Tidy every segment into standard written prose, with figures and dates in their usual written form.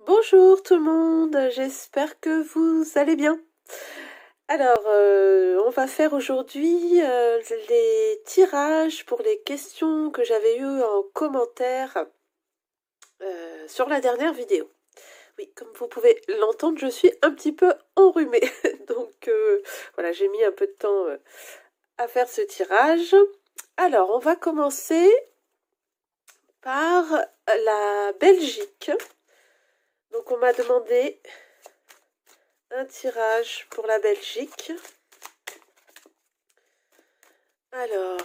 Bonjour tout le monde, j'espère que vous allez bien. Alors, on va faire aujourd'hui les tirages pour les questions que j'avais eues en commentaire sur la dernière vidéo. Oui, comme vous pouvez l'entendre, je suis un petit peu enrhumée. Donc voilà, j'ai mis un peu de temps à faire ce tirage. Alors, on va commencer par la Belgique. Donc on m'a demandé un tirage pour la Belgique. Alors,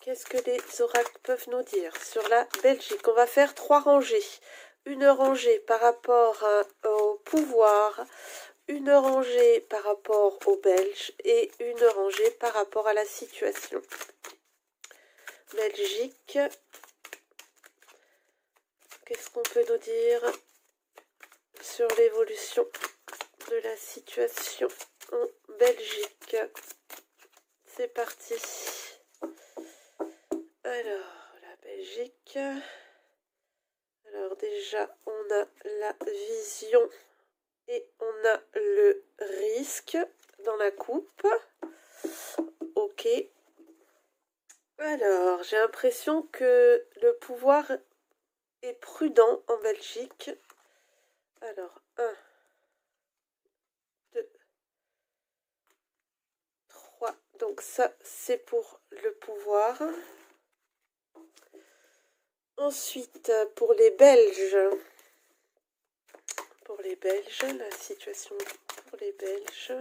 qu'est-ce que les oracles peuvent nous dire sur la Belgique? On va faire 3 rangées. Une rangée par rapport au pouvoir, une rangée par rapport aux Belges et une rangée par rapport à la situation. Belgique, qu'est-ce qu'on peut nous dire sur l'évolution de la situation en Belgique? C'est parti. Alors, la Belgique. Alors déjà, on a la vision et on a le risque dans la coupe. Ok. Alors, j'ai l'impression que le pouvoir est prudent en Belgique. Alors, 1, 2, 3. Donc ça, c'est pour le pouvoir. Ensuite, pour les Belges. Pour les Belges, la situation pour les Belges.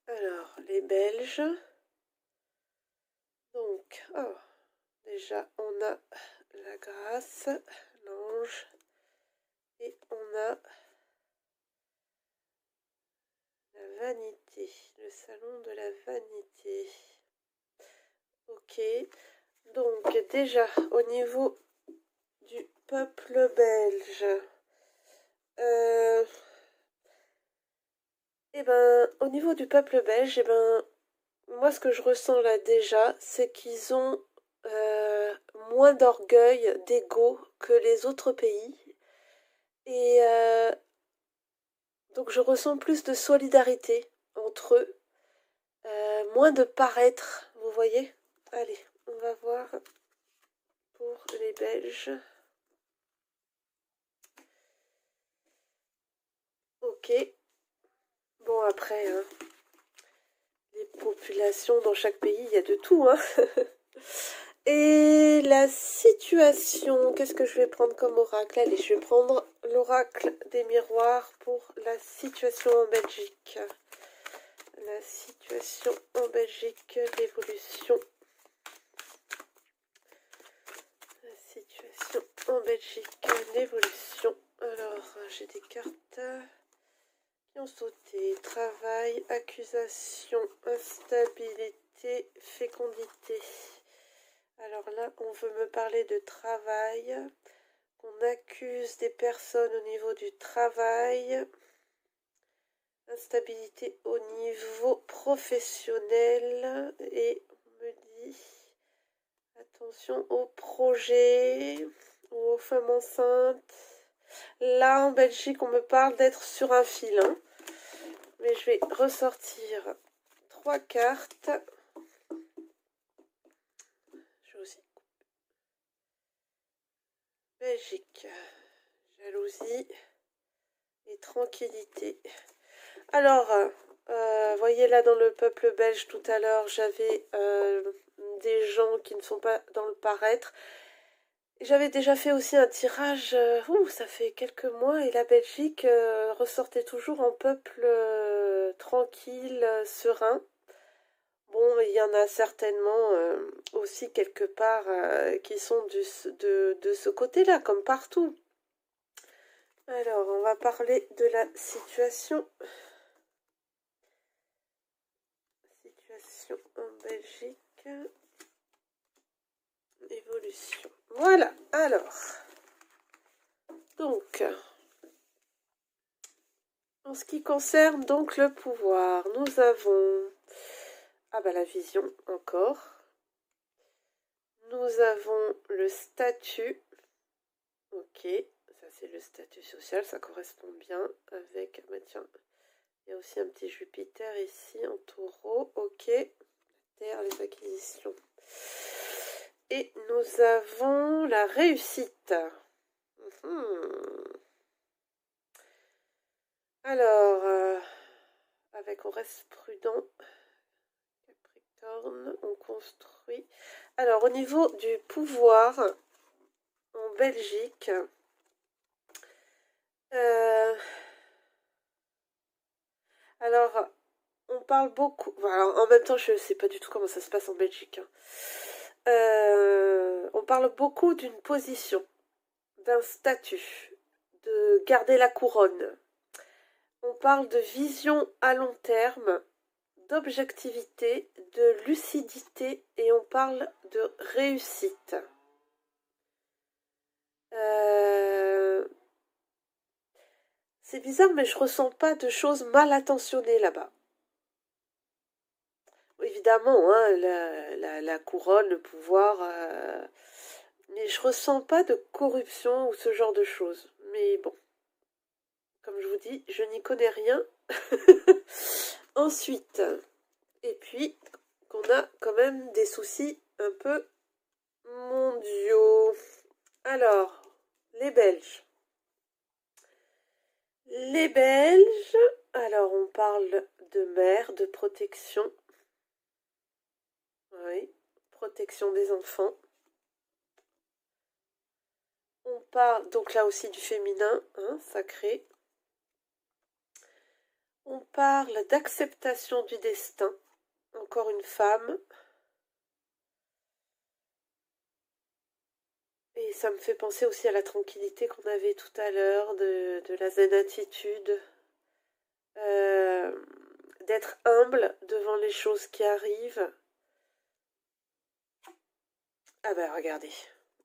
Alors, les Belges. Donc, déjà, on a la grâce, l'ange, et on a la vanité, le salon de la vanité. Ok, donc déjà, au niveau du peuple belge, au niveau du peuple belge, moi ce que je ressens là déjà, c'est qu'ils ont moins d'orgueil, d'ego que les autres pays. Et donc je ressens plus de solidarité entre eux, moins de paraître, vous voyez. Allez, on va voir pour les Belges. Ok. Bon après, hein, les populations dans chaque pays, il y a de tout, hein. Et la situation, qu'est-ce que je vais prendre comme oracle? Allez, je vais prendre l'oracle des miroirs pour la situation en Belgique. La situation en Belgique, l'évolution. La situation en Belgique, l'évolution. Alors, j'ai des cartes qui ont sauté. Travail, accusation, instabilité, fécondité. Alors là, on veut me parler de travail. On accuse des personnes au niveau du travail. Instabilité au niveau professionnel. Et on me dit attention aux projets ou aux femmes enceintes. Là, en Belgique, on me parle d'être sur un fil. Hein. Mais je vais ressortir 3 cartes. Je vais aussi Belgique, jalousie et tranquillité. Alors, voyez là dans le peuple belge tout à l'heure, j'avais des gens qui ne sont pas dans le paraître. J'avais déjà fait aussi un tirage, ça fait quelques mois, et la Belgique ressortait toujours en peuple tranquille, serein. Bon, il y en a certainement aussi quelque part qui sont de ce côté-là, comme partout. Alors, on va parler de la situation. Situation en Belgique. Évolution. Voilà, alors. Donc, en ce qui concerne donc le pouvoir, nous avons Ah bah la vision, encore. Nous avons le statut. Ok, ça c'est le statut social, ça correspond bien avec... Bah tiens, il y a aussi un petit Jupiter ici en taureau. Ok, terre, les acquisitions. Et nous avons la réussite. Alors, avec on reste prudent. Capricorne, on construit. Alors, au niveau du pouvoir en Belgique, alors, on parle beaucoup. Alors, en même temps, je ne sais pas du tout comment ça se passe en Belgique. On parle beaucoup d'une position, d'un statut, de garder la couronne. On parle de vision à long terme, d'objectivité, de lucidité et on parle de réussite. C'est bizarre, mais je ressens pas de choses mal intentionnées là-bas. Évidemment, hein, la couronne, le pouvoir, mais je ressens pas de corruption ou ce genre de choses. Mais bon, comme je vous dis, je n'y connais rien. Ensuite, et puis, qu'on a quand même des soucis un peu mondiaux. Alors, les Belges. Les Belges, alors on parle de mer, de protection. Oui, protection des enfants. On parle donc là aussi du féminin, hein, sacré. On parle d'acceptation du destin. Encore une femme. Et ça me fait penser aussi à la tranquillité qu'on avait tout à l'heure, de la zen attitude, d'être humble devant les choses qui arrivent. Ah ben regardez,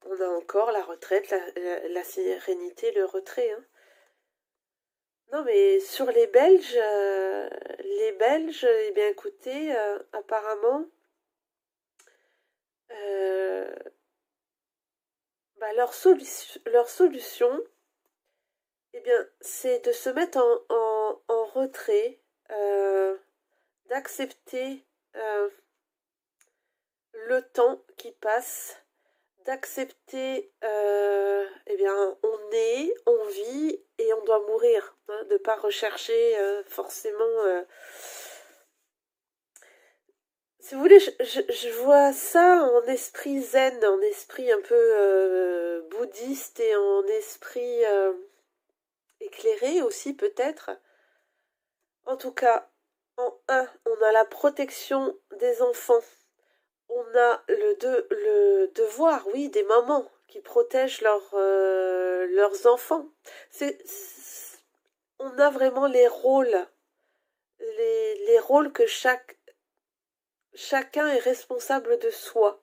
on a encore la retraite, la sérénité, le retrait. Hein. Non mais sur les Belges, eh bien écoutez, apparemment, euh, bah, leur solution, eh bien, c'est de se mettre en retrait, d'accepter le temps qui passe, d'accepter, eh bien, on est, on vit et on doit mourir, hein, de ne pas rechercher forcément. Si vous voulez, je vois ça en esprit zen, en esprit un peu bouddhiste et en esprit éclairé aussi peut-être. En tout cas, en un, on a la protection des enfants. On a le devoir, oui, des mamans qui protègent leurs enfants. On a vraiment les rôles, les rôles que chacun est responsable de soi.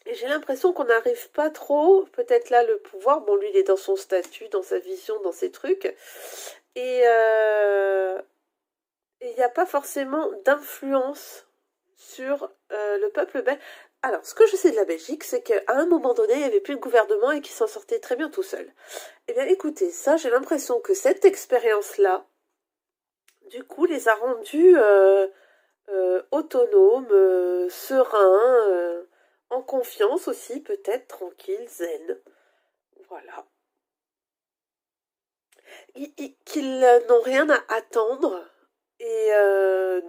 Et j'ai l'impression qu'on n'arrive pas trop, peut-être là le pouvoir, bon lui il est dans son statut, dans sa vision, dans ses trucs, et il n'y a pas forcément d'influence sur le peuple belge. Alors, ce que je sais de la Belgique, c'est qu'à un moment donné, il n'y avait plus de gouvernement et qu'il s'en sortait très bien tout seul. Eh bien, écoutez, ça, j'ai l'impression que cette expérience-là, du coup, les a rendus autonomes, sereins, en confiance aussi, peut-être tranquilles, zen. Voilà. Qu'ils n'ont rien à attendre. Et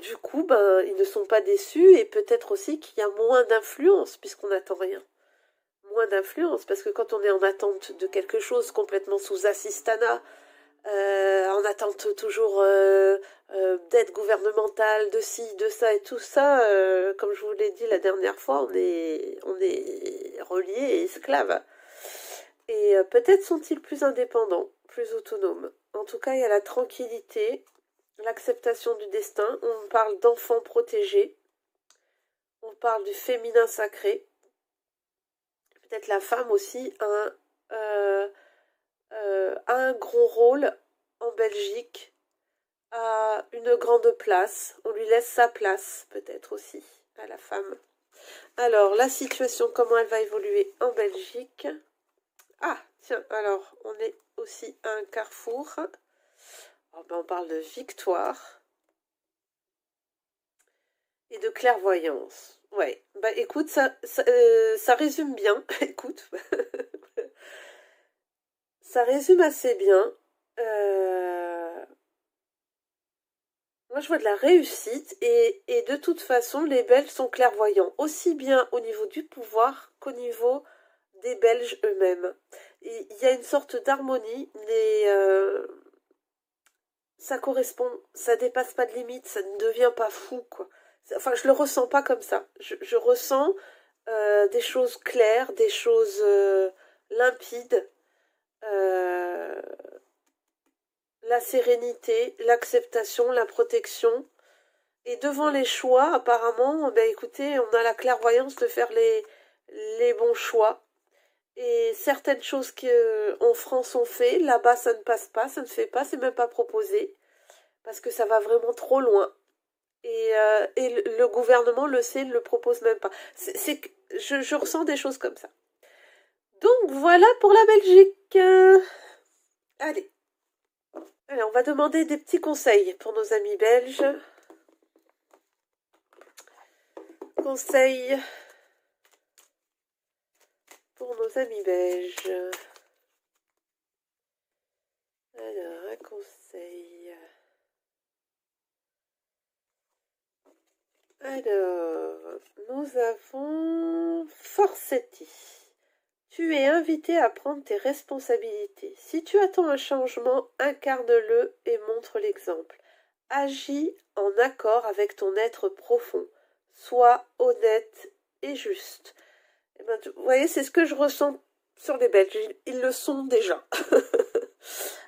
du coup, ben, ils ne sont pas déçus et peut-être aussi qu'il y a moins d'influence puisqu'on n'attend rien. Moins d'influence parce que quand on est en attente de quelque chose complètement sous assistana, en attente toujours d'aide gouvernementale, de ci, de ça et tout ça, comme je vous l'ai dit la dernière fois, on est reliés et esclaves. Et peut-être sont-ils plus indépendants, plus autonomes. En tout cas, il y a la tranquillité, l'acceptation du destin. On parle d'enfants protégés. On parle du féminin sacré. Peut-être la femme aussi a un gros rôle en Belgique a une grande place. On lui laisse sa place, peut-être aussi, à la femme. Alors, la situation, comment elle va évoluer en Belgique? Ah, tiens, alors, on est aussi à un carrefour. Oh, ben, on parle de victoire et de clairvoyance. Ouais, bah écoute, ça résume bien. Écoute, ça résume assez bien. Moi, je vois de la réussite et de toute façon, les Belges sont clairvoyants, aussi bien au niveau du pouvoir qu'au niveau des Belges eux-mêmes. Il y a une sorte d'harmonie, ça correspond, ça dépasse pas de limite, ça ne devient pas fou, quoi. Enfin, je le ressens pas comme ça. Je ressens des choses claires, des choses limpides, euh, la sérénité, l'acceptation, la protection. Et devant les choix, apparemment, ben écoutez, on a la clairvoyance de faire les bons choix. Et certaines choses qu'en France on fait, là-bas ça ne passe pas, ça ne fait pas, c'est même pas proposé, parce que ça va vraiment trop loin. Et le gouvernement le sait, ne le propose même pas. Je ressens des choses comme ça. Donc voilà pour la Belgique. Allez. Allez, on va demander des petits conseils pour nos amis belges. Conseils pour nos amis belges. Alors, un conseil. Alors, nous avons Forcetti. Tu es invité à prendre tes responsabilités. Si tu attends un changement, incarne-le et montre l'exemple. Agis en accord avec ton être profond. Sois honnête et juste. Eh ben, vous voyez, c'est ce que je ressens sur les Belges. Ils le sont déjà.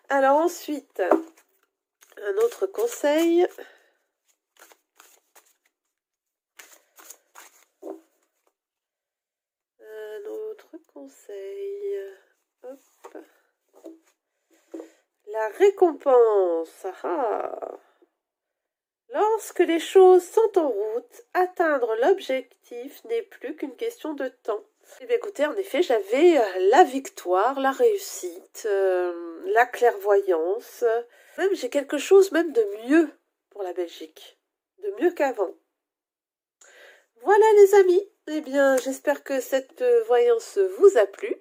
Alors ensuite, un autre conseil. Un autre conseil. Hop. La récompense. Ah. Lorsque les choses sont en route, atteindre l'objectif n'est plus qu'une question de temps. Eh bien, écoutez, en effet, j'avais la victoire, la réussite, la clairvoyance. Même, j'ai quelque chose même de mieux pour la Belgique. De mieux qu'avant. Voilà les amis. Eh bien, j'espère que cette voyance vous a plu.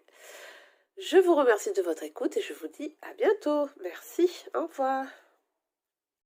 Je vous remercie de votre écoute et je vous dis à bientôt. Merci, au revoir.